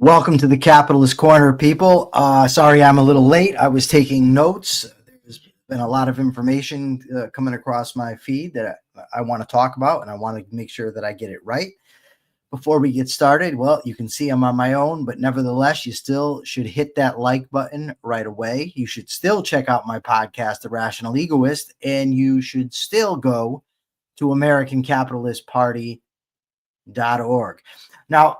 Welcome to the Capitalist Corner, people. Sorry I'm a little late. I was taking notes. There's been a lot of information coming across my feed that I want to talk about, and I want to make sure that I get it right. Before we get started, well, you can see I'm on my own, but nevertheless, you still should hit that like button right away. You should still check out my podcast, Irrational Egoist, and you should still go to AmericanCapitalistParty.org. Now,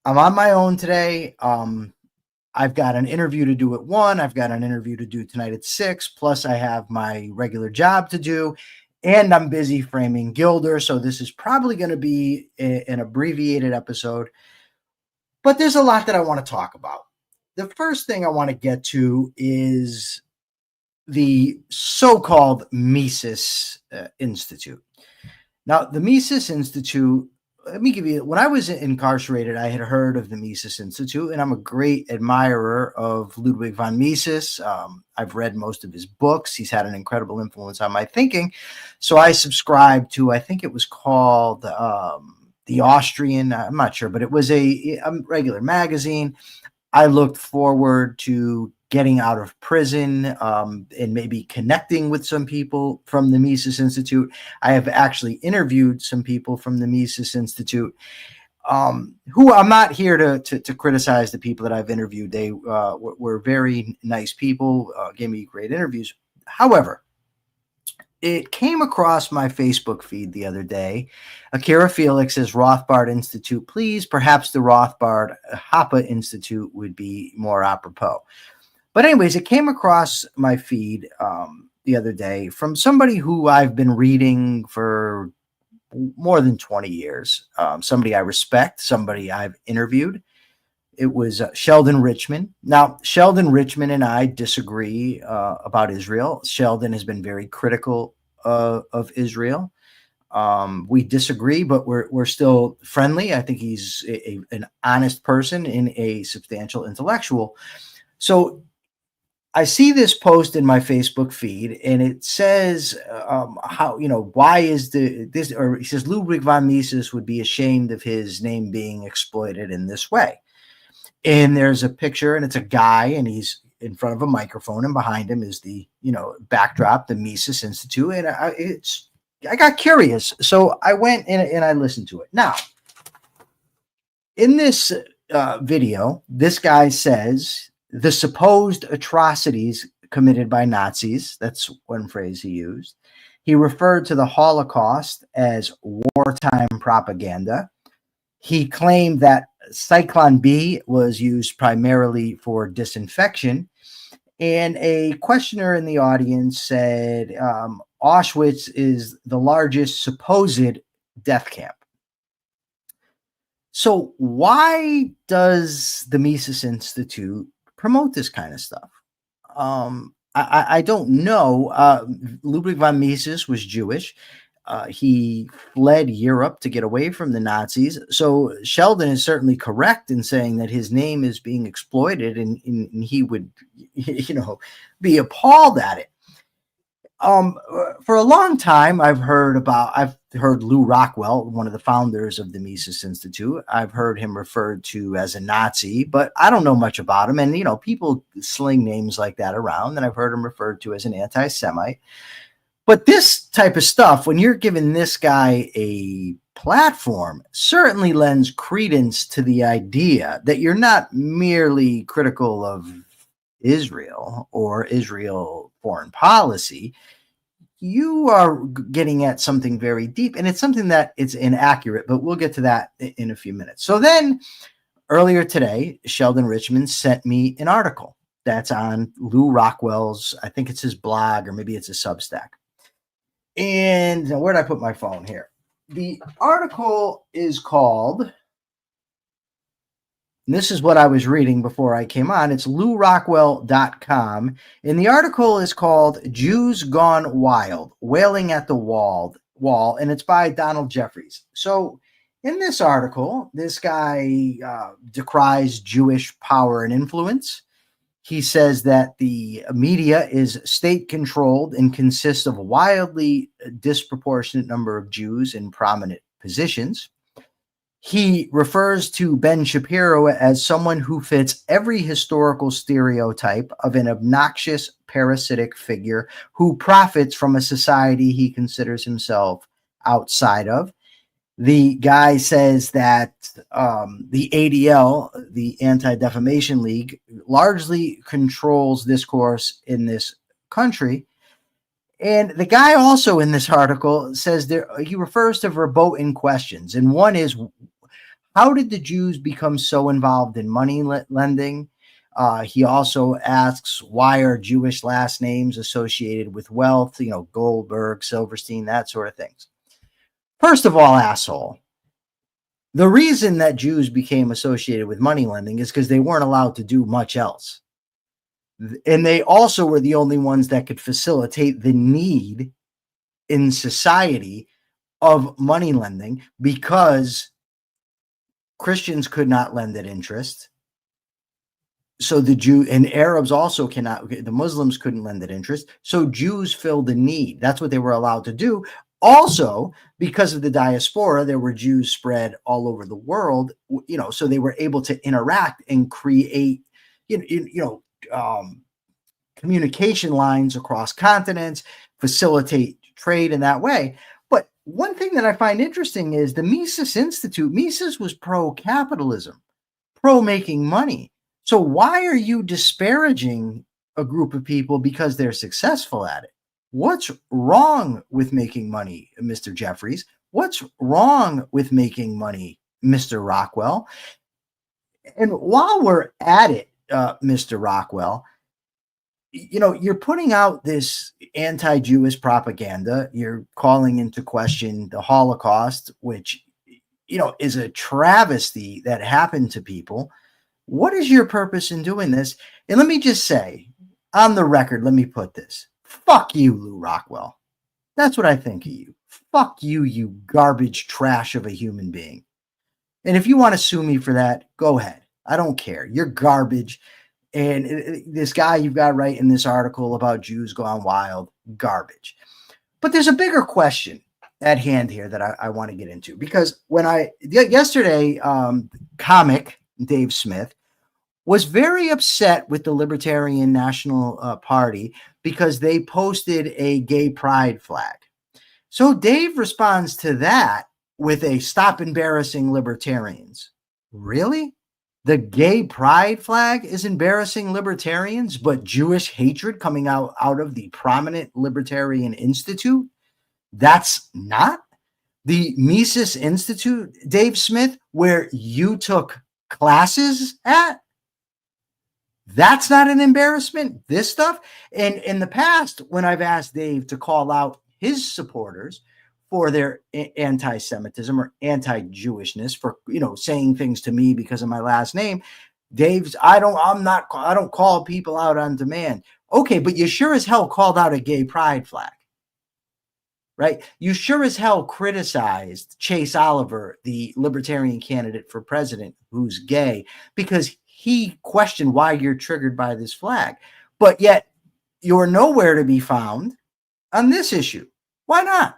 I'm on my own today. I've got an interview to do at 1. I've got an interview to do tonight at 6. Plus, I have my regular job to do, and I'm busy framing Gilder. So this is probably going to be an abbreviated episode, but there's a lot that I want to talk about. The first thing I want to get to is the so-called Mises Institute. Now, the Mises Institute, let me give you, when I was incarcerated, I had heard of the Mises Institute, and I'm a great admirer of Ludwig von Mises. I've read most of his books. He's had an incredible influence on my thinking. So I subscribed to, I think it was called The Austrian, I'm not sure, but it was a regular magazine. I looked forward to getting out of prison and maybe connecting with some people from the Mises Institute. I have actually interviewed some people from the Mises Institute who I'm not here to criticize the people that I've interviewed. They were very nice people, gave me great interviews. However, it came across my Facebook feed the other day. Akira Felix says, Rothbard Institute, please. Perhaps the Rothbard Hoppe Institute would be more apropos. But anyways, it came across my feed the other day from somebody who I've been reading for more than 20 years, somebody I respect, somebody I've interviewed. It was Sheldon Richman. Now, Sheldon Richman and I disagree about Israel. Sheldon has been very critical of Israel. We disagree, but we're still friendly. I think he's an honest person and a substantial intellectual. So I see this post in my Facebook feed, and it says why is this, or he says Ludwig von Mises would be ashamed of his name being exploited in this way. And there's a picture, and it's a guy, and he's in front of a microphone, and behind him is the backdrop, the Mises Institute, and I got curious, so I went and I listened to it. Now, in this video, this guy says the supposed atrocities committed by Nazis, that's one phrase he used. He referred to the Holocaust as wartime propaganda. He claimed that Zyklon B was used primarily for disinfection. And a questioner in the audience said Auschwitz is the largest supposed death camp. So why does the Mises Institute promote this kind of stuff? I don't know. Ludwig von Mises was Jewish. He fled Europe to get away from the Nazis. So Sheldon is certainly correct in saying that his name is being exploited, and he would, be appalled at it. For a long time, I've heard Lew Rockwell, one of the founders of the Mises Institute. I've heard him referred to as a Nazi, but I don't know much about him. And, people sling names like that around, and I've heard him referred to as an anti-Semite. But this type of stuff, when you're giving this guy a platform, certainly lends credence to the idea that you're not merely critical of Israel or Israel foreign policy. You are getting at something very deep, and it's something that it's inaccurate, but we'll get to that in a few minutes. So then earlier today, Sheldon Richman sent me an article that's on Lew Rockwell's, I think it's his blog, or maybe it's a Substack. And where did I put my phone here? The article is called, and this is what I was reading before I came on. It's lewrockwell.com. And the article is called Jews Gone Wild, Wailing at the Wall. And it's by Donald Jeffries. So in this article, this guy decries Jewish power and influence. He says that the media is state-controlled and consists of a wildly disproportionate number of Jews in prominent positions. He refers to Ben Shapiro as someone who fits every historical stereotype of an obnoxious parasitic figure who profits from a society he considers himself outside of. The guy says that the ADL, the Anti-Defamation League, largely controls discourse in this country. And the guy also in this article says he refers to verboten questions. And one is, how did the Jews become so involved in money lending? He also asks, why are Jewish last names associated with wealth? You know, Goldberg, Silverstein, that sort of things. First of all, asshole, the reason that Jews became associated with money lending is because they weren't allowed to do much else. And they also were the only ones that could facilitate the need in society of money lending, because Christians could not lend at interest. So the Jew and Arabs also cannot, the Muslims couldn't lend at interest. So Jews filled the need. That's what they were allowed to do. Also, because of the diaspora, there were Jews spread all over the world, you know, so they were able to interact and create, communication lines across continents, facilitate trade in that way. But one thing that I find interesting is the Mises Institute. Mises was pro-capitalism, pro-making money. So why are you disparaging a group of people because they're successful at it? What's wrong with making money, Mr. Jeffries? What's wrong with making money, Mr. Rockwell? And while we're at it, Mr. Rockwell, you know, you're putting out this anti-Jewish propaganda. You're calling into question the Holocaust, which, you know, is a travesty that happened to people. What is your purpose in doing this? And let me just say, on the record, let me put this. Fuck you, Lou Rockwell. That's what I think of you. Fuck you, you garbage trash of a human being. And if you want to sue me for that, go ahead. I don't care. You're garbage. And this guy you've got right in this article about Jews gone wild, garbage. But there's a bigger question at hand here that I want to get into, because when yesterday, comic Dave Smith was very upset with the Libertarian National Party because they posted a gay pride flag. So Dave responds to that with a stop embarrassing libertarians. Really? The gay pride flag is embarrassing libertarians, but Jewish hatred coming out of the prominent Libertarian Institute, that's not? The Mises Institute, Dave Smith, where you took classes at? That's not an embarrassment, this stuff? And in the past, when I've asked Dave to call out his supporters for their anti-Semitism or anti-Jewishness, for, you know, saying things to me because of my last name, Dave's, I don't call people out on demand. Okay, but you sure as hell called out a gay pride flag, right? You sure as hell criticized Chase Oliver, the Libertarian candidate for president who's gay, because he questioned why you're triggered by this flag. But yet you're nowhere to be found on this issue. Why not?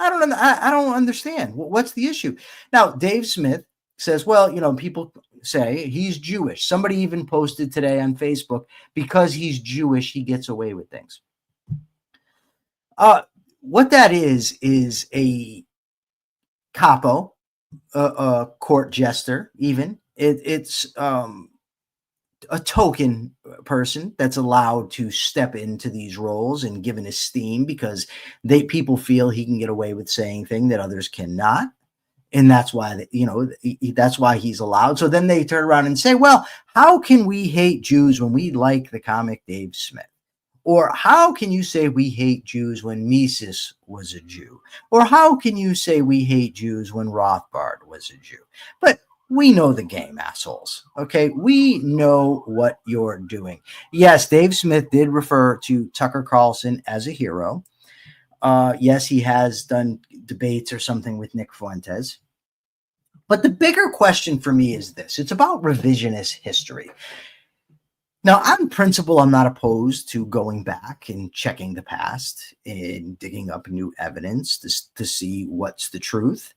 I don't understand. What's the issue? Now, Dave Smith says, well, you know, people say he's Jewish. Somebody even posted today on Facebook, because he's Jewish, he gets away with things. What that is a capo, a court jester, even. It's a token person that's allowed to step into these roles and given esteem because people feel he can get away with saying things that others cannot. And that's why, that's why he's allowed. So then they turn around and say, well, how can we hate Jews when we like the comic Dave Smith? Or how can you say we hate Jews when Mises was a Jew? Or how can you say we hate Jews when Rothbard was a Jew? But we know the game, assholes. Okay, we know what you're doing. Yes, Dave Smith did refer to Tucker Carlson as a hero. Yes, he has done debates or something with Nick Fuentes. But the bigger question for me is this. It's about revisionist history. Now, on principle, I'm not opposed to going back and checking the past and digging up new evidence to see what's the truth.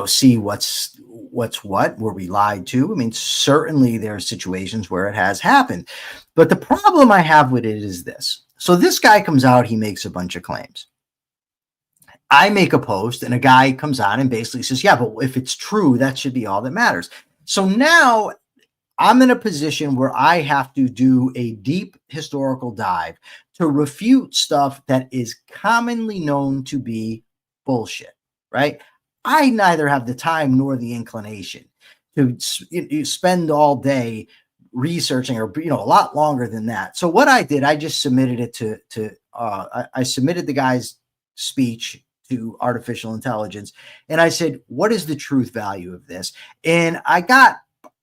see what's what. Were we lied to? I mean, certainly there are situations where it has happened. But the problem I have with it is this. So this guy comes out, he makes a bunch of claims. I make a post and a guy comes on and basically says, yeah, but if it's true, that should be all that matters. So now I'm in a position where I have to do a deep historical dive to refute stuff that is commonly known to be bullshit, right? I neither have the time nor the inclination to spend all day researching, or a lot longer than that. So what I did, I just submitted it I submitted the guy's speech to artificial intelligence, and I said, what is the truth value of this? And I got,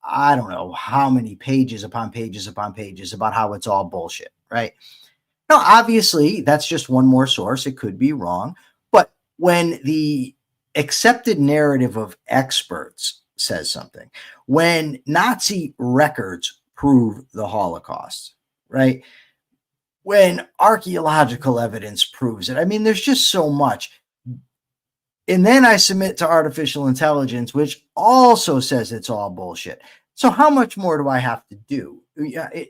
I don't know how many pages upon pages upon pages about how it's all bullshit, right? Now, obviously, that's just one more source. It could be wrong. But when the accepted narrative of experts says something, when Nazi records prove the Holocaust, right? When archaeological evidence proves it, I mean, there's just so much. And then I submit to artificial intelligence, which also says it's all bullshit. So how much more do I have to do?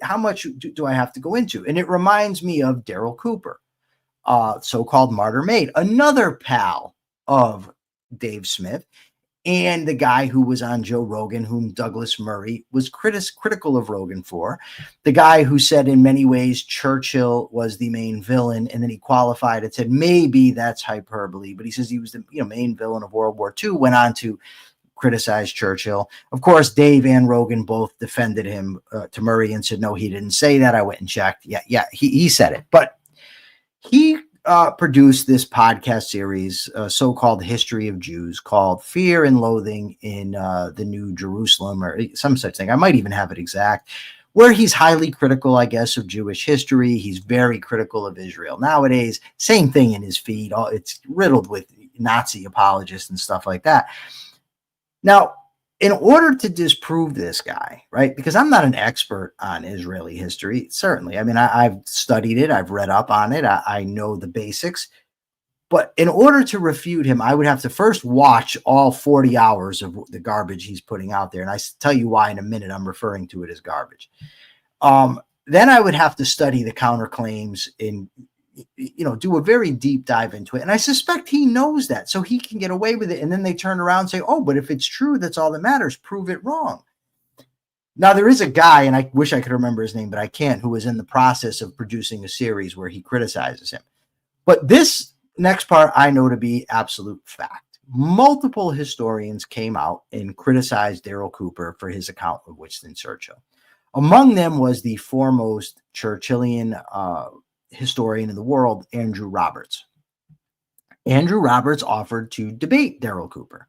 How much do I have to go into? And it reminds me of Daryl Cooper, so-called Martyr Made, another pal of Dave Smith, and the guy who was on Joe Rogan, whom Douglas Murray was critical of Rogan for, the guy who said in many ways Churchill was the main villain, and then he qualified it, said maybe that's hyperbole, but he says he was the main villain of World War II, went on to criticize Churchill. Of course, Dave and Rogan both defended him to Murray and said, no, he didn't say that. I went and checked. Yeah, he said it. But he produced this podcast series, so-called History of Jews, called Fear and Loathing in the New Jerusalem, or some such thing. I might even have it exact, where he's highly critical, I guess, of Jewish history. He's very critical of Israel nowadays. Same thing in his feed. It's riddled with Nazi apologists and stuff like that. Now, in order to disprove this guy, right, because I'm not an expert on Israeli history, certainly. I mean, I've studied it. I've read up on it. I know the basics. But in order to refute him, I would have to first watch all 40 hours of the garbage he's putting out there. And I tell you why in a minute I'm referring to it as garbage. Then I would have to study the counterclaims in do a very deep dive into it. And I suspect he knows that, so he can get away with it. And then they turn around and say, oh, but if it's true, that's all that matters. Prove it wrong. Now, there is a guy, and I wish I could remember his name, but I can't, who is in the process of producing a series where he criticizes him. But this next part I know to be absolute fact. Multiple historians came out and criticized Daryl Cooper for his account of Winston Churchill. Among them was the foremost Churchillian historian in the world, Andrew Roberts. Andrew Roberts offered to debate Daryl Cooper.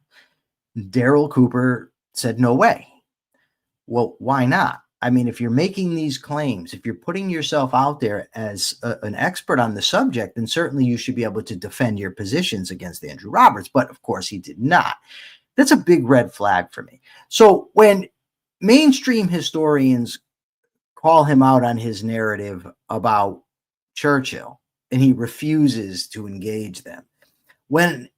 Daryl Cooper said, no way. Well, why not? I mean, if you're making these claims, if you're putting yourself out there as an expert on the subject, then certainly you should be able to defend your positions against Andrew Roberts. But of course, he did not. That's a big red flag for me. So when mainstream historians call him out on his narrative about Churchill, and he refuses to engage them, when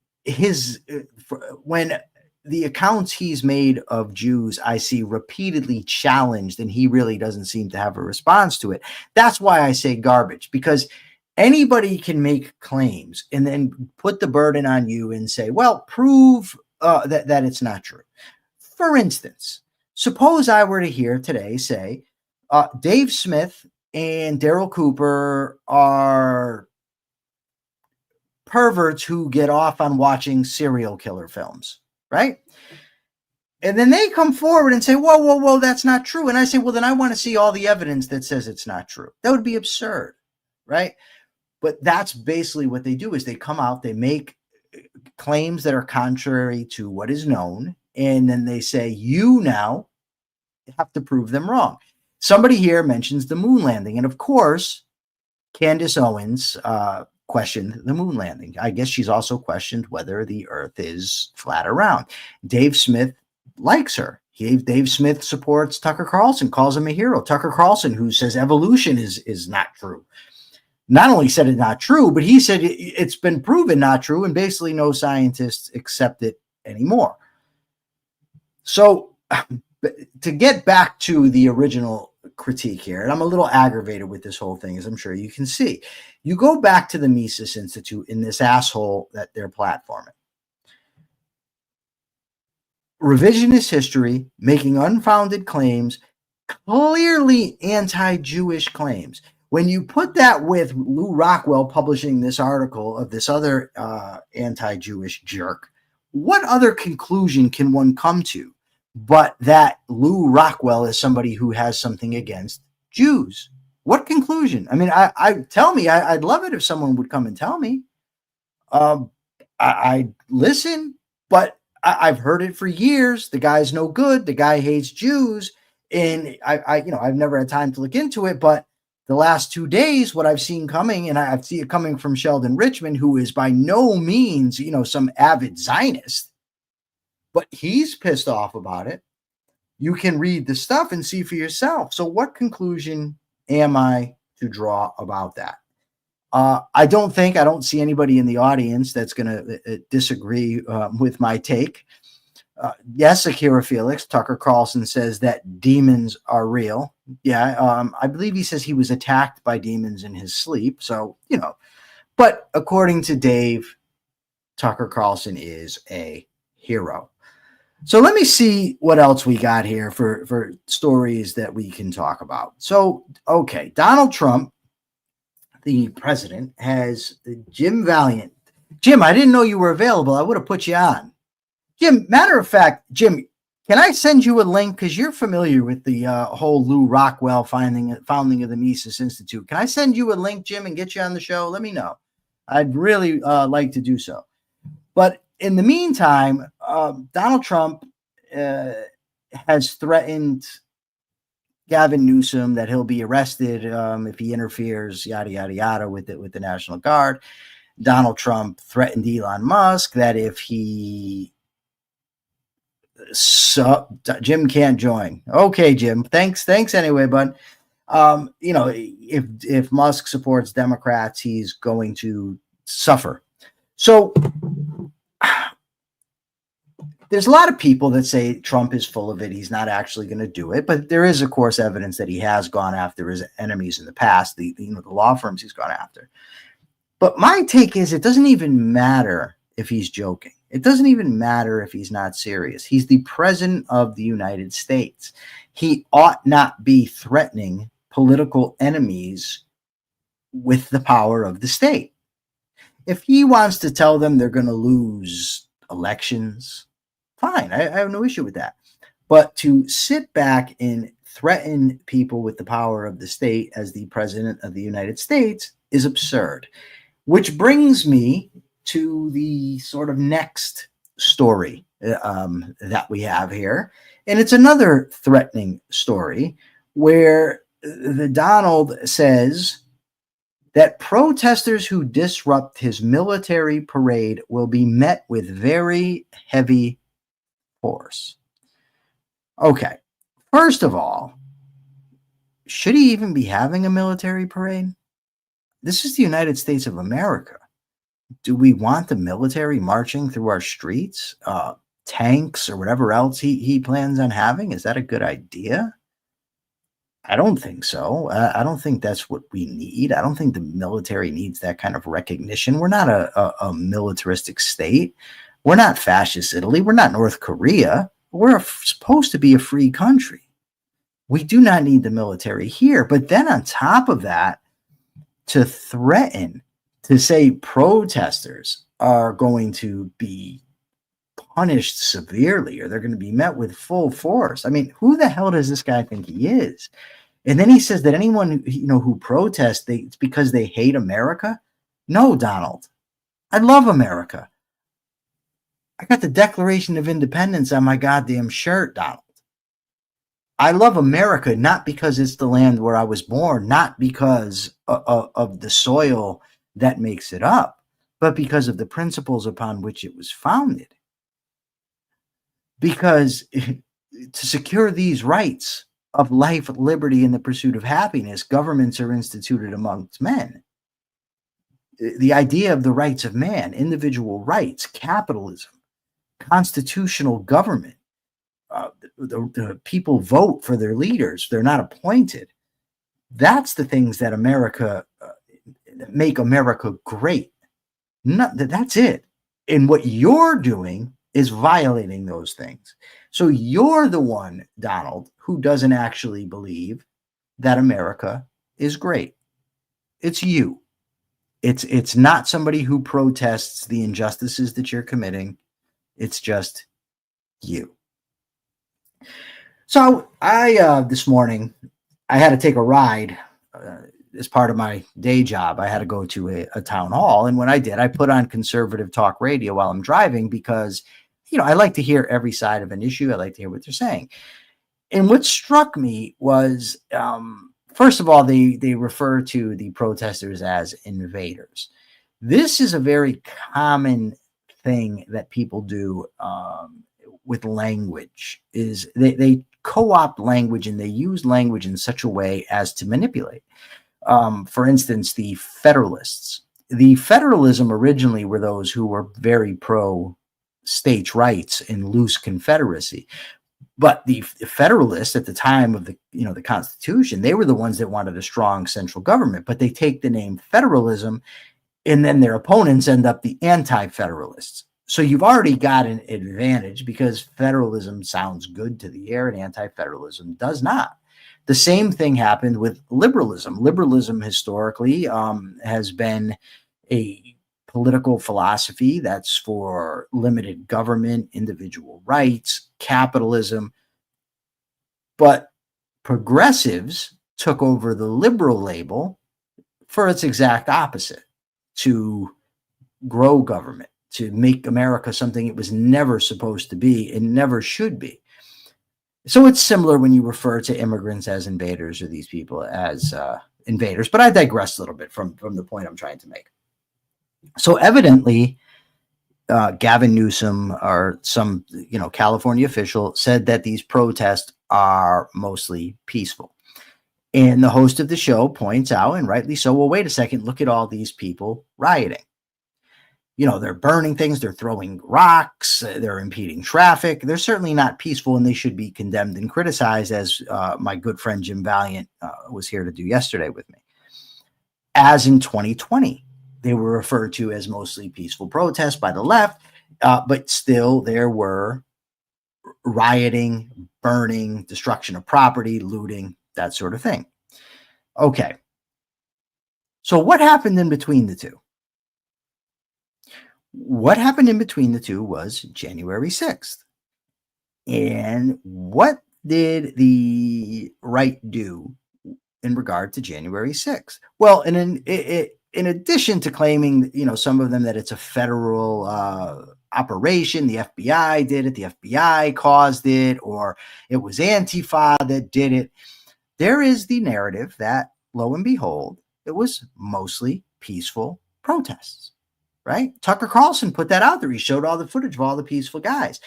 the accounts he's made of Jews I see repeatedly challenged, and he really doesn't seem to have a response to it, that's why I say garbage, because anybody can make claims and then put the burden on you and say, well, prove that it's not true. For instance, suppose I were to hear today say Dave Smith and Daryl Cooper are perverts who get off on watching serial killer films, right? And then they come forward and say, whoa, that's not true. And I say, well, then I want to see all the evidence that says it's not true. That would be absurd, right? But that's basically what they do, is they come out, they make claims that are contrary to what is known, and then they say, you now have to prove them wrong. Somebody here mentions the moon landing. And of course, Candace Owens questioned the moon landing. I guess she's also questioned whether the earth is flat or round. Dave Smith likes her. Dave Smith supports Tucker Carlson, calls him a hero. Tucker Carlson, who says evolution is not true. Not only said it's not true, but he said it's been proven not true, and basically no scientists accept it anymore. So to get back to the original critique here, and I'm a little aggravated with this whole thing, as I'm sure you can see. You go back to the Mises Institute in this asshole that they're platforming. Revisionist history, making unfounded claims, clearly anti-Jewish claims. When you put that with Lou Rockwell publishing this article of this other anti-Jewish jerk, what other conclusion can one come to but that Lou Rockwell is somebody who has something against Jews? What conclusion? I mean, I'd love it if someone would come and tell me. I'd listen, but I've heard it for years. The guy's no good. The guy hates Jews. And I've never had time to look into it, but the last 2 days, what I've seen coming, and I see it coming from Sheldon Richman, who is by no means, some avid Zionist, but he's pissed off about it. You can read the stuff and see for yourself. So what conclusion am I to draw about that? I don't see anybody in the audience that's going to disagree with my take. Yes, Akira Felix, Tucker Carlson says that demons are real. Yeah, I believe he says he was attacked by demons in his sleep. So, but according to Dave, Tucker Carlson is a hero. So let me see what else we got here for stories that we can talk about. So, okay, Donald Trump, the president, has Jim Valiant. Jim, I didn't know you were available. I would have put you on. Jim, matter of fact, Jim, can I send you a link? Because you're familiar with the whole Lou Rockwell founding of the Mises Institute. Can I send you a link, Jim, and get you on the show? Let me know. I'd really like to do so. But in the meantime, Donald Trump has threatened Gavin Newsom that he'll be arrested if he interferes, yada, yada, yada, with the National Guard. Donald Trump threatened Elon Musk that if he... So Jim can't join. Okay, Jim. Thanks anyway, bud. If Musk supports Democrats, he's going to suffer. So there's a lot of people that say Trump is full of it. He's not actually going to do it, but there is, of course, evidence that he has gone after his enemies in the past, the law firms he's gone after. But my take is it doesn't even matter if he's joking. It doesn't even matter if he's not serious. He's the president of the United States. He ought not be threatening political enemies with the power of the state. If he wants to tell them they're going to lose elections, fine. I have no issue with that. But to sit back and threaten people with the power of the state as the president of the United States is absurd. Which brings me to the sort of next story that we have here. And it's another threatening story where the Donald says that protesters who disrupt his military parade will be met with very heavy force. Okay, first of all, should he even be having a military parade? This is the United States of America. Do we want the military marching through our streets? Tanks or whatever else he plans on having? Is that a good idea? I don't think so. I don't think that's what we need. I don't think the military needs that kind of recognition. We're not a militaristic state. We're not fascist Italy. We're not North Korea. We're supposed to be a free country. We do not need the military here. But then on top of that, to threaten, to say protesters are going to be punished severely or they're going to be met with full force. I mean, who the hell does this guy think he is? And then he says that anyone who protests, it's because they hate America. No, Donald, I love America. I got the Declaration of Independence on my goddamn shirt, Donald. I love America, not because it's the land where I was born, not because of the soil that makes it up, but because of the principles upon which it was founded. Because to secure these rights of life, liberty, and the pursuit of happiness, governments are instituted amongst men. The idea of the rights of man, individual rights, capitalism, constitutional government. The people vote for their leaders. They're not appointed. That's the things that make America great. That's it. And what you're doing is violating those things. So you're the one, Donald, who doesn't actually believe that America is great. It's you. It's not somebody who protests the injustices that you're committing. It's just you. So this morning, I had to take a ride as part of my day job. I had to go to a town hall. And when I did, I put on conservative talk radio while I'm driving because, I like to hear every side of an issue. I like to hear what they're saying. And what struck me was, first of all, they refer to the protesters as invaders. This is a very common thing that people do with language, is they co-opt language and they use language in such a way as to manipulate. For instance, the Federalists. The Federalism originally were those who were very pro states' rights and loose confederacy. But the Federalists at the time of the Constitution, they were the ones that wanted a strong central government, but they take the name federalism and then their opponents end up the anti-federalists. So you've already got an advantage because federalism sounds good to the ear and anti-federalism does not. The same thing happened with liberalism. Liberalism historically has been a political philosophy that's for limited government, individual rights, capitalism. But progressives took over the liberal label for its exact opposite, to grow government, to make America something it was never supposed to be and never should be. So it's similar when you refer to immigrants as invaders or these people as invaders. But I digress a little bit from the point I'm trying to make. So evidently, Gavin Newsom or some California official said that these protests are mostly peaceful. And the host of the show points out, and rightly so, well, wait a second, look at all these people rioting. They're burning things, they're throwing rocks, they're impeding traffic. They're certainly not peaceful, and they should be condemned and criticized, as my good friend Jim Valiant was here to do yesterday with me. As in 2020, they were referred to as mostly peaceful protests by the left, but still there were rioting, burning, destruction of property, looting, that sort of thing. Okay. So what happened in between the two? What happened in between the two was January 6th. And what did the right do in regard to January 6th? Well, in addition to claiming, some of them that it's a federal operation, the FBI did it, the FBI caused it, or it was Antifa that did it, there is the narrative that, lo and behold, it was mostly peaceful protests. Right? Tucker Carlson put that out there. He showed all the footage of all the peaceful guys.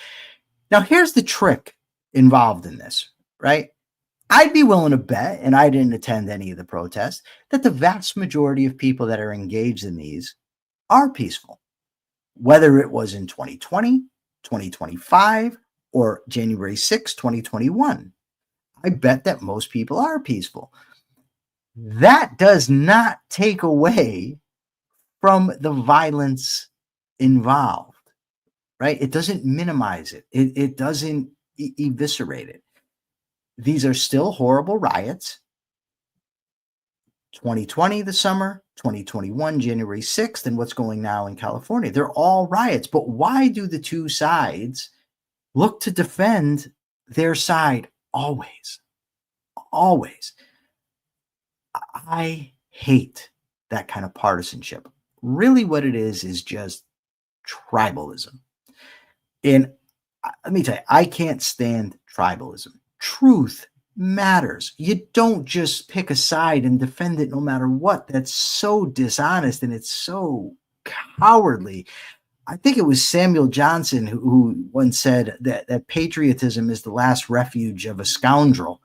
Now, here's the trick involved in this, right? I'd be willing to bet, and I didn't attend any of the protests, that the vast majority of people that are engaged in these are peaceful. Whether it was in 2020, 2025, or January 6, 2021. I bet that most people are peaceful. That does not take away from the violence involved, right? It doesn't minimize it. It doesn't eviscerate it. These are still horrible riots. 2020, the summer, 2021, January 6th, and what's going now in California. They're all riots. But why do the two sides look to defend their side always? Always. I hate that kind of partisanship. Really what it is just tribalism. And let me tell you, I can't stand tribalism. Truth matters. You don't just pick a side and defend it no matter what. That's so dishonest and it's so cowardly. I think it was Samuel Johnson who once said that patriotism is the last refuge of a scoundrel.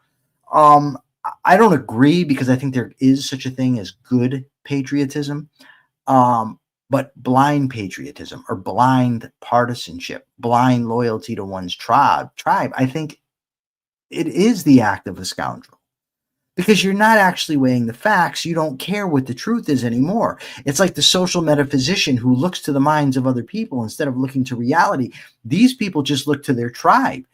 I don't agree because I think there is such a thing as good patriotism. But blind patriotism or blind partisanship, blind loyalty to one's tribe, I think it is the act of a scoundrel, because you're not actually weighing the facts. You don't care what the truth is anymore. It's like the social metaphysician who looks to the minds of other people instead of looking to reality. These people just look to their tribe,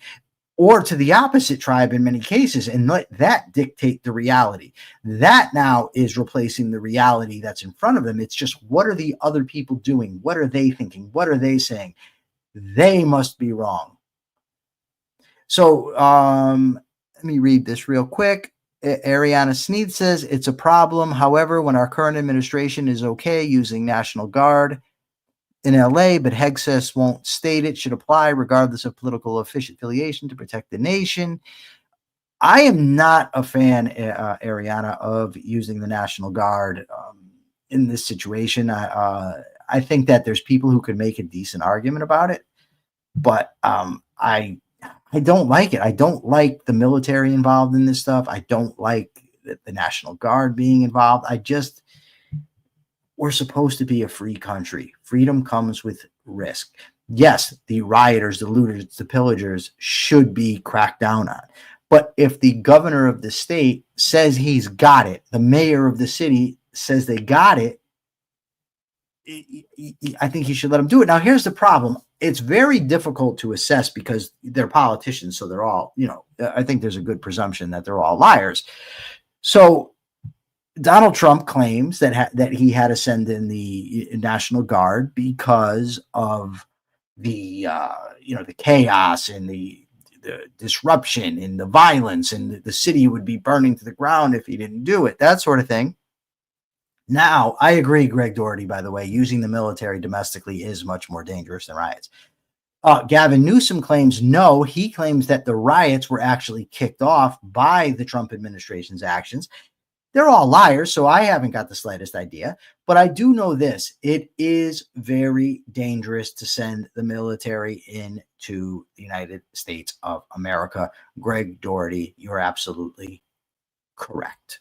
or to the opposite tribe in many cases, and let that dictate the reality. That now is replacing the reality that's in front of them. It's just, what are the other people doing? What are they thinking? What are they saying? They must be wrong. So let me read this real quick. Ariana Sneed says, it's a problem. However, when our current administration is okay using National Guard in LA, but Hexas won't state it should apply regardless of political affiliation to protect the nation. I am not a fan, Ariana, of using the National Guard in this situation. I think that there's people who could make a decent argument about it, but I don't like it. I don't like the military involved in this stuff. I don't like the National Guard being involved. We're supposed to be a free country. Freedom comes with risk. Yes, the rioters, the looters, the pillagers should be cracked down on. But if the governor of the state says he's got it, the mayor of the city says they got it, I think he should let them do it. Now, here's the problem. It's very difficult to assess because they're politicians. So they're all, I think there's a good presumption that they're all liars. So Donald Trump claims that he had to send in the National Guard because of the the chaos and the disruption and the violence, and the city would be burning to the ground if he didn't do it, that sort of thing. Now, I agree, Greg Doherty, by the way, using the military domestically is much more dangerous than riots. Gavin Newsom claims no. He claims that the riots were actually kicked off by the Trump administration's actions. They're all liars, so I haven't got the slightest idea. But I do know this. It is very dangerous to send the military into the United States of America. Greg Doherty, you're absolutely correct.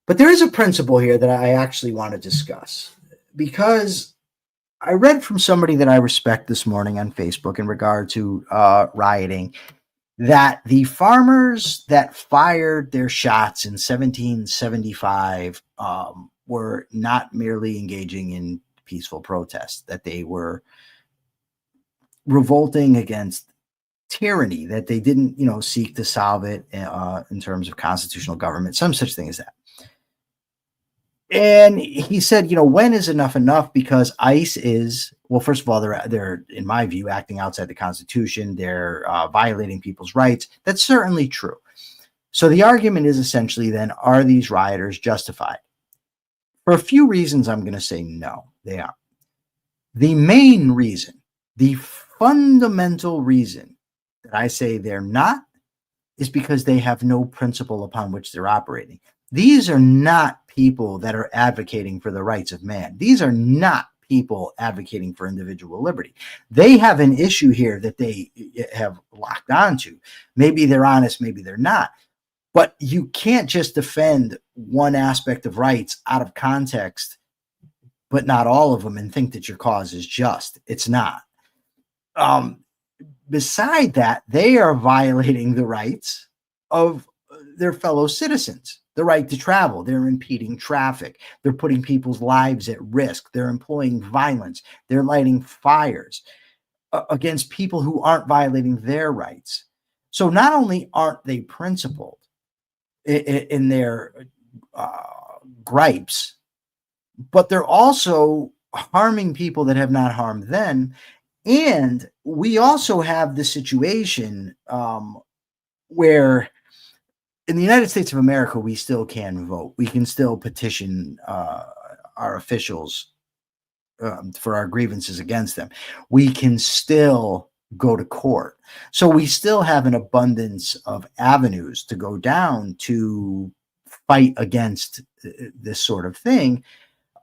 But there is a principle here that I actually want to discuss, because I read from somebody that I respect this morning on Facebook in regard to rioting, that the farmers that fired their shots in 1775 were not merely engaging in peaceful protest, that they were revolting against tyranny, that they didn't, seek to solve it in terms of constitutional government, some such thing as that. And he said, when is enough? Because ICE is, well, first of all, they're in my view, acting outside the Constitution. They're violating people's rights. That's certainly true. So the argument is essentially then, are these rioters justified? For a few reasons, I'm going to say no, they aren't. The main reason, the fundamental reason that I say they're not, is because they have no principle upon which they're operating. These are not people that are advocating for the rights of man. These are not people advocating for individual liberty. They have an issue here that they have locked onto. Maybe they're honest, maybe they're not. But you can't just defend one aspect of rights out of context, but not all of them, and think that your cause is just. It's not. Beside that, they are violating the rights of their fellow citizens. The right to travel. They're impeding traffic. They're putting people's lives at risk. They're employing violence. They're lighting fires against people who aren't violating their rights. So not only aren't they principled in their gripes, but they're also harming people that have not harmed them. And we also have the situation where in the United States of America, we still can vote. We can still petition our officials for our grievances against them. We can still go to court. So we still have an abundance of avenues to go down to fight against this sort of thing.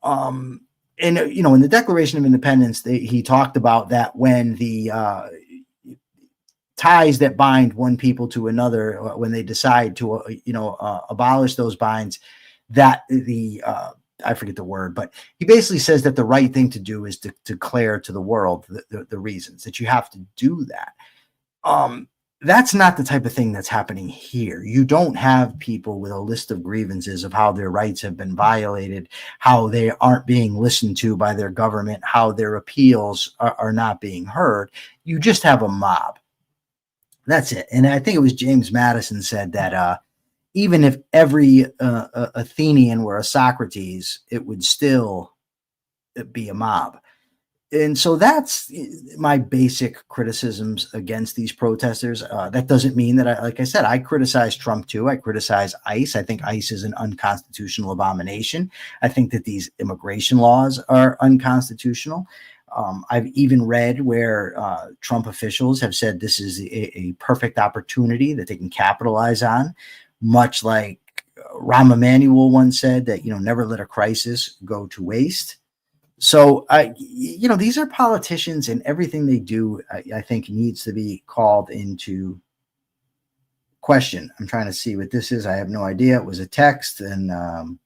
And, in the Declaration of Independence, he talked about that when the ties that bind one people to another, when they decide to, abolish those binds, that the I forget the word, but he basically says that the right thing to do is to declare to the world the reasons, that you have to do that. That's not the type of thing that's happening here. You don't have people with a list of grievances of how their rights have been violated, how they aren't being listened to by their government, how their appeals are not being heard. You just have a mob. That's it. And I think it was James Madison said that even if every Athenian were a Socrates, it would still be a mob. And so that's my basic criticisms against these protesters. That doesn't mean that, like I said, I criticize Trump too. I criticize ICE. I think ICE is an unconstitutional abomination. I think that these immigration laws are unconstitutional. I've even read where Trump officials have said this is a perfect opportunity that they can capitalize on, much like Rahm Emanuel once said that, never let a crisis go to waste. So, these are politicians, and everything they do, I think, needs to be called into question. I'm trying to see what this is. I have no idea. It was a text. And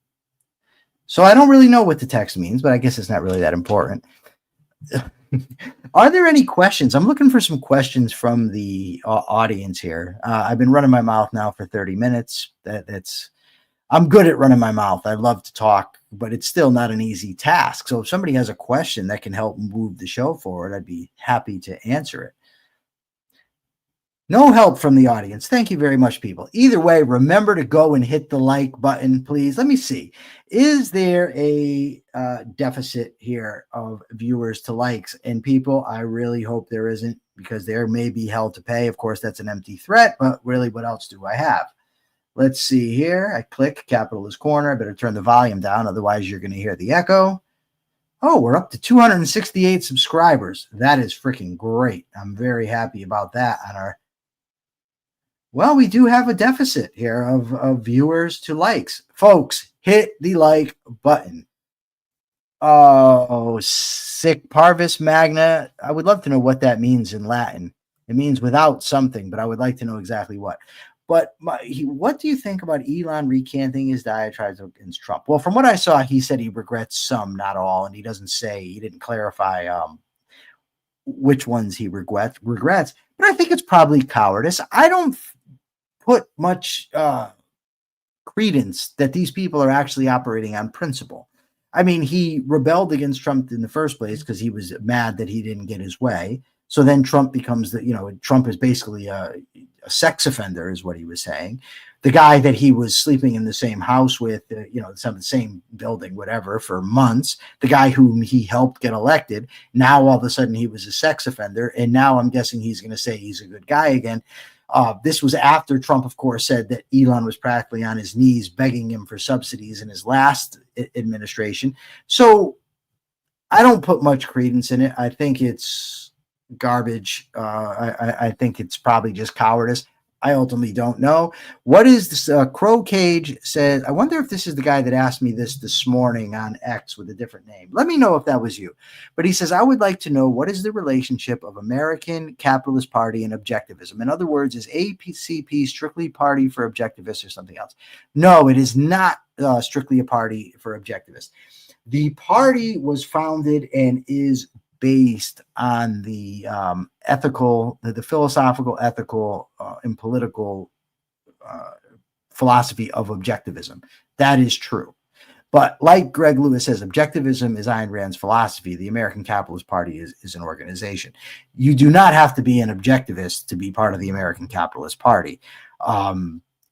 so I don't really know what the text means, but I guess it's not really that important. Are there any questions? I'm looking for some questions from the audience here. I've been running my mouth now for 30 minutes. I'm good at running my mouth. I love to talk, but it's still not an easy task. So if somebody has a question that can help move the show forward, I'd be happy to answer it. No help from the audience. Thank you very much, people. Either way, remember to go and hit the like button, please. Let me see. Is there a deficit here of viewers to likes? And people, I really hope there isn't, because there may be hell to pay. Of course, that's an empty threat, but really, what else do I have? Let's see here. I click Capitalist Corner. I better turn the volume down, otherwise you're going to hear the echo. Oh, we're up to 268 subscribers. That is freaking great. I'm very happy about that. Well, we do have a deficit here of viewers to likes. Folks, hit the like button. Oh, sic parvis magna. I would love to know what that means in Latin. It means without something, but I would like to know exactly what. But what do you think about Elon recanting his diatribes against Trump? Well, from what I saw, he said he regrets some, not all, and he didn't clarify which ones he regrets. But I think it's probably cowardice. I don't put much credence that these people are actually operating on principle. I mean, he rebelled against Trump in the first place because he was mad that he didn't get his way. So then Trump becomes Trump is basically a sex offender, is what he was saying. The guy that he was sleeping in the same house with, the same building, whatever, for months, the guy whom he helped get elected, now all of a sudden he was a sex offender. And now I'm guessing he's going to say he's a good guy again. This was after Trump, of course, said that Elon was practically on his knees begging him for subsidies in his last administration. So I don't put much credence in it. I think it's garbage. I think it's probably just cowardice. I ultimately don't know. What is this? Crow Cage says, I wonder if this is the guy that asked me this morning on X with a different name. Let me know if that was you. But he says, I would like to know, what is the relationship of American Capitalist Party and Objectivism? In other words, is ACP strictly party for objectivists or something else? No, it is not strictly a party for objectivists. The party was founded and is based on the ethical, the philosophical, ethical, and political philosophy of objectivism. That is true. But like Greg Lewis says, objectivism is Ayn Rand's philosophy. The American Capitalist Party is an organization. You do not have to be an objectivist to be part of the American Capitalist Party.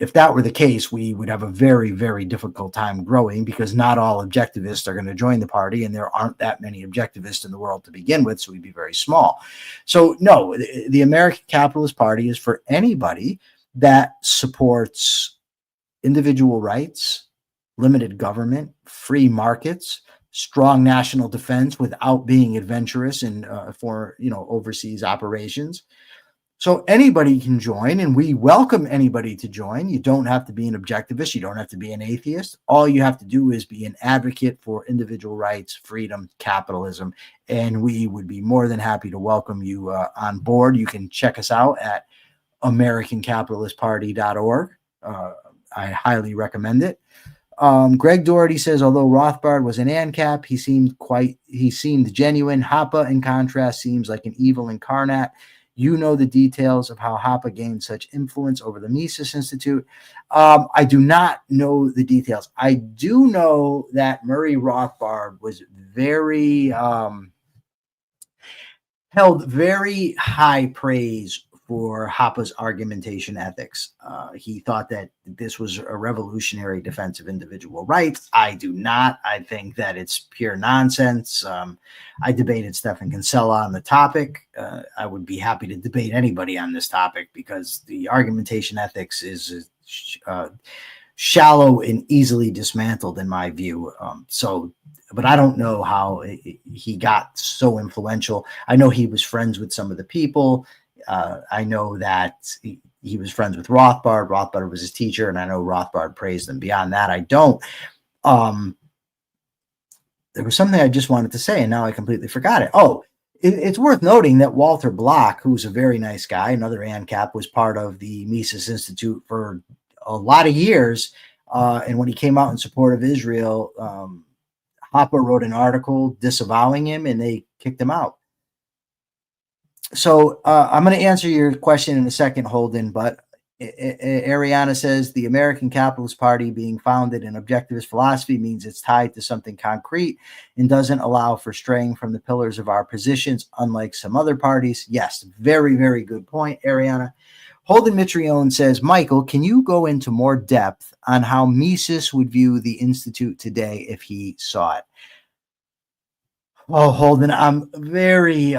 If that were the case, we would have a very, very difficult time growing, because not all objectivists are going to join the party, and there aren't that many objectivists in the world to begin with, so we'd be very small. So no, the American Capitalist Party is for anybody that supports individual rights, limited government, free markets, strong national defense without being adventurous in overseas operations. So anybody can join, and we welcome anybody to join. You don't have to be an objectivist. You don't have to be an atheist. All you have to do is be an advocate for individual rights, freedom, capitalism, and we would be more than happy to welcome you on board. You can check us out at AmericanCapitalistParty.org. I highly recommend it. Greg Doherty says, although Rothbard was an ANCAP, he seemed genuine. Hoppe, in contrast, seems like an evil incarnate. You know the details of how Hoppe gained such influence over the Mises Institute. I do not know the details. I do know that Murray Rothbard was held very high praise for Hoppe's argumentation ethics. He thought that this was a revolutionary defense of individual rights. I do not. I think that it's pure nonsense. I debated Stephan Kinsella on the topic. I would be happy to debate anybody on this topic because the argumentation ethics is shallow and easily dismantled in my view. But I don't know how he got so influential. I know he was friends with some of the people. I know that he was friends with Rothbard. Rothbard was his teacher, and I know Rothbard praised him. Beyond that, I don't. There was something I just wanted to say, and now I completely forgot it. Oh, it's worth noting that Walter Block, who's a very nice guy, another ANCAP, was part of the Mises Institute for a lot of years. And when he came out in support of Israel, Hoppe wrote an article disavowing him, and they kicked him out. So I'm going to answer your question in a second, Holden, but Ariana says the American Capitalist Party being founded in objectivist philosophy means it's tied to something concrete and doesn't allow for straying from the pillars of our positions, unlike some other parties. Yes, very, very good point, Ariana. Holden Mitrione says, Michael, can you go into more depth on how Mises would view the Institute today if he saw it? Oh, Holden, I'm very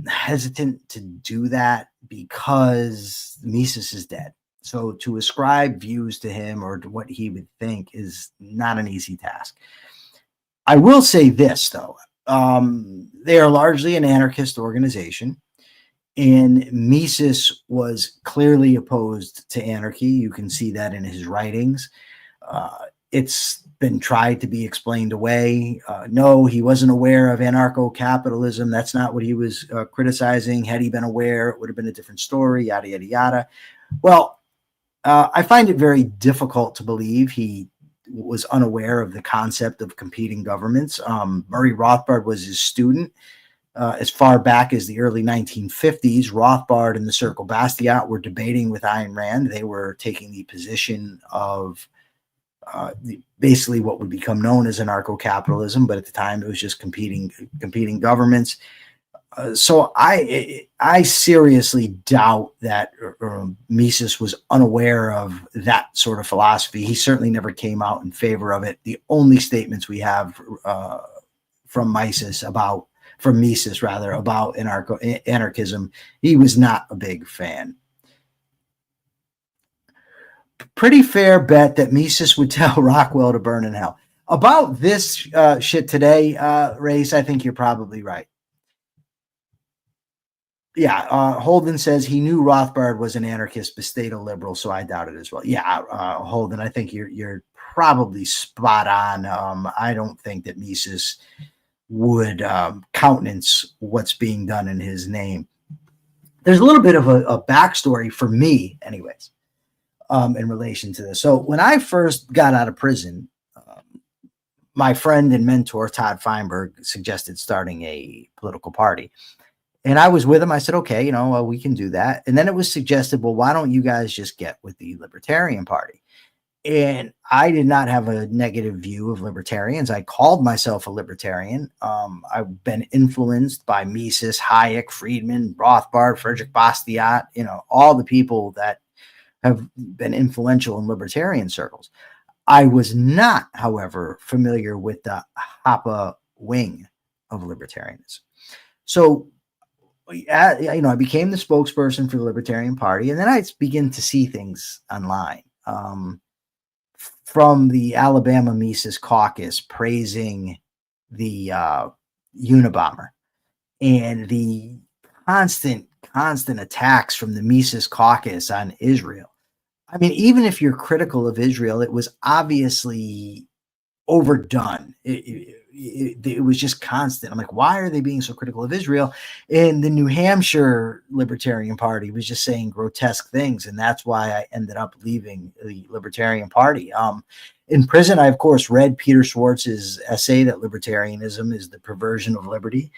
hesitant to do that because Mises is dead. So to ascribe views to him or to what he would think is not an easy task. I will say this, though. They are largely an anarchist organization, and Mises was clearly opposed to anarchy. You can see that in his writings. It's been tried to be explained away. No, he wasn't aware of anarcho-capitalism. That's not what he was criticizing. Had he been aware, it would have been a different story, yada, yada, yada. Well, I find it very difficult to believe he was unaware of the concept of competing governments. Murray Rothbard was his student. As far back as the early 1950s, Rothbard and the Circle Bastiat were debating with Ayn Rand. They were taking the position of basically what would become known as anarcho-capitalism, but at the time it was just competing governments. So I seriously doubt that Mises was unaware of that sort of philosophy. He certainly never came out in favor of it. The only statements we have from Mises about anarchism, he was not a big fan. Pretty fair bet that Mises would tell Rockwell to burn in hell. About this shit today, Race, I think you're probably right. Yeah, Holden says he knew Rothbard was an anarchist but stayed a liberal, so I doubt it as well. Yeah, Holden, I think you're probably spot on. I don't think that Mises would countenance what's being done in his name. There's a little bit of a backstory for me, anyways, in relation to this. So when I first got out of prison, my friend and mentor, Todd Feinberg, suggested starting a political party. And I was with him. I said, okay, we can do that. And then it was suggested, well, why don't you guys just get with the Libertarian Party? And I did not have a negative view of libertarians. I called myself a libertarian. I've been influenced by Mises, Hayek, Friedman, Rothbard, Friedrich Bastiat, all the people that have been influential in libertarian circles. I was not, however, familiar with the Hoppe wing of libertarianism. So, I became the spokesperson for the Libertarian Party, and then I began to see things online. From the Alabama Mises caucus praising the Unabomber and the constant attacks from the Mises caucus on Israel. I mean, even if you're critical of Israel, it was obviously overdone. It was just constant. I'm like, why are they being so critical of Israel? And the New Hampshire Libertarian Party was just saying grotesque things. And that's why I ended up leaving the Libertarian Party. In prison, I, of course, read Peter Schwartz's essay that libertarianism is the perversion of liberty.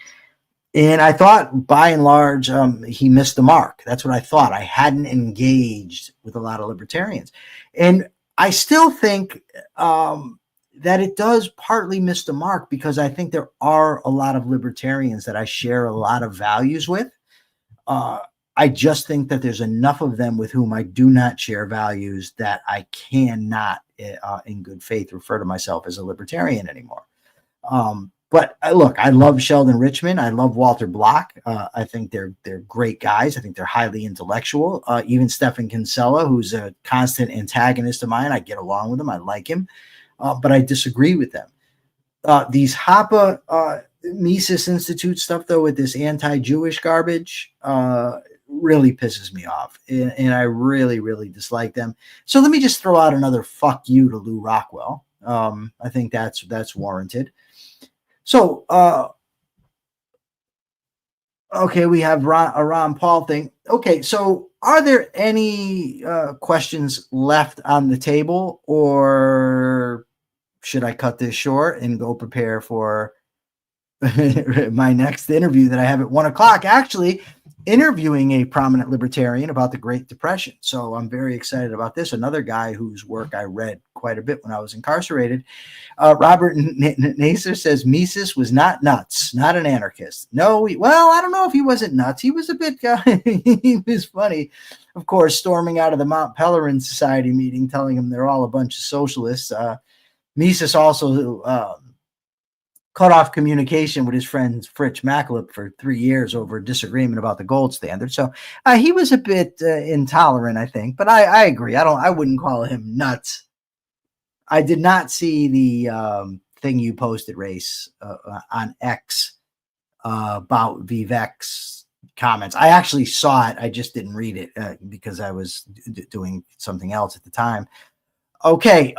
And I thought, by and large, he missed the mark. That's what I thought. I hadn't engaged with a lot of libertarians. And I still think that it does partly miss the mark, because I think there are a lot of libertarians that I share a lot of values with. I just think that there's enough of them with whom I do not share values that I cannot, in good faith, refer to myself as a libertarian anymore. But look, I love Sheldon Richman. I love Walter Block. I think they're great guys. I think they're highly intellectual. Even Stephan Kinsella, who's a constant antagonist of mine, I get along with him. I like him, but I disagree with them. These Hoppe Mises Institute stuff, though, with this anti-Jewish garbage, really pisses me off, and I really, really dislike them. So let me just throw out another fuck you to Lou Rockwell. I think that's warranted. So, okay, we have a Ron Paul thing. Okay, so are there any questions left on the table, or should I cut this short and go prepare for my next interview that I have at 1:00? Actually, interviewing a prominent libertarian about the Great Depression. So I'm very excited about this. Another guy whose work I read quite a bit when I was incarcerated. Robert Nasser says Mises was not nuts, not an anarchist. No, well, I don't know if he wasn't nuts. He was a bit guy. He was funny, of course, storming out of the Mount Pelerin Society meeting, telling them they're all a bunch of socialists. Mises also cut off communication with his friend Fritz Macklip for 3 years over disagreement about the gold standard. So he was a bit intolerant, I think. But I agree. I wouldn't call him nuts. I did not see the thing you posted, Race, on X about Vivek's comments. I actually saw it. I just didn't read it because I was doing something else at the time. Okay.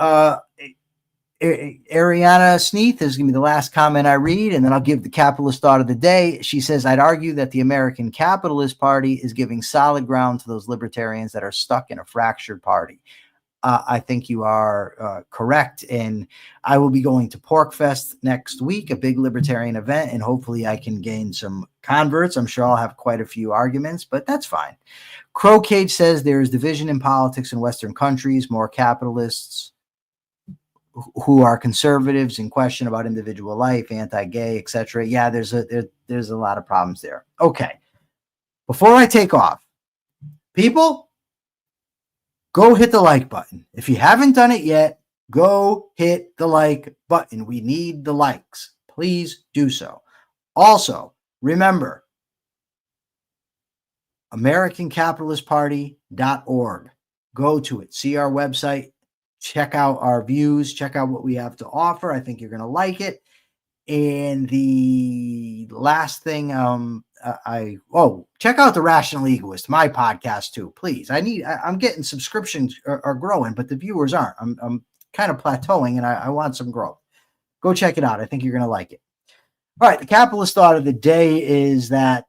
Ariana Sneath is going to be the last comment I read, and then I'll give the capitalist thought of the day. She says, I'd argue that the American Capitalist Party is giving solid ground to those libertarians that are stuck in a fractured party. I think you are correct, and I will be going to PorkFest next week, a big libertarian event, and hopefully I can gain some converts. I'm sure I'll have quite a few arguments, but that's fine. Crow Cage says there is division in politics in Western countries, more capitalists who are conservatives in question about individual life, anti-gay, etc. Yeah, there's a lot of problems there. Okay, before I take off, people, go hit the like button. If you haven't done it yet, go hit the like button. We need the likes. Please do so. Also, remember, AmericanCapitalistParty.org. Go to it. See our website. Check out our views. Check out what we have to offer. I think you're going to like it. And the last thing, check out The Rational Egoist, my podcast too, please. I'm getting subscriptions are growing, but the viewers aren't. I'm kind of plateauing, and I want some growth. Go check it out. I think you're going to like it. All right. The capitalist thought of the day is that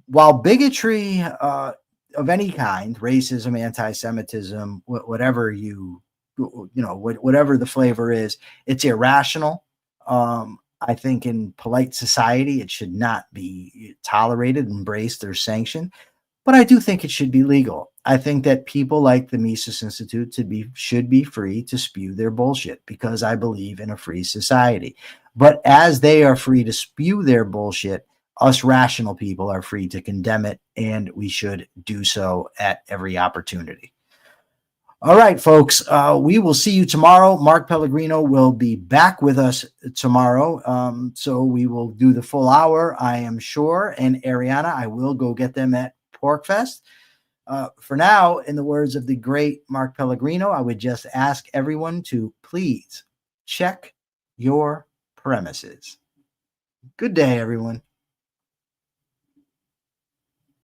while bigotry of any kind, racism, anti-Semitism, whatever whatever the flavor is, it's irrational. I think in polite society, it should not be tolerated, embraced, or sanctioned. But I do think it should be legal. I think that people like the Mises Institute should be free to spew their bullshit, because I believe in a free society. But as they are free to spew their bullshit, us rational people are free to condemn it, and we should do so at every opportunity. All right, folks, we will see you tomorrow. Mark Pellegrino will be back with us tomorrow. So we will do the full hour, I am sure. And Ariana, I will go get them at PorkFest. For now, in the words of the great Mark Pellegrino, I would just ask everyone to please check your premises. Good day, everyone.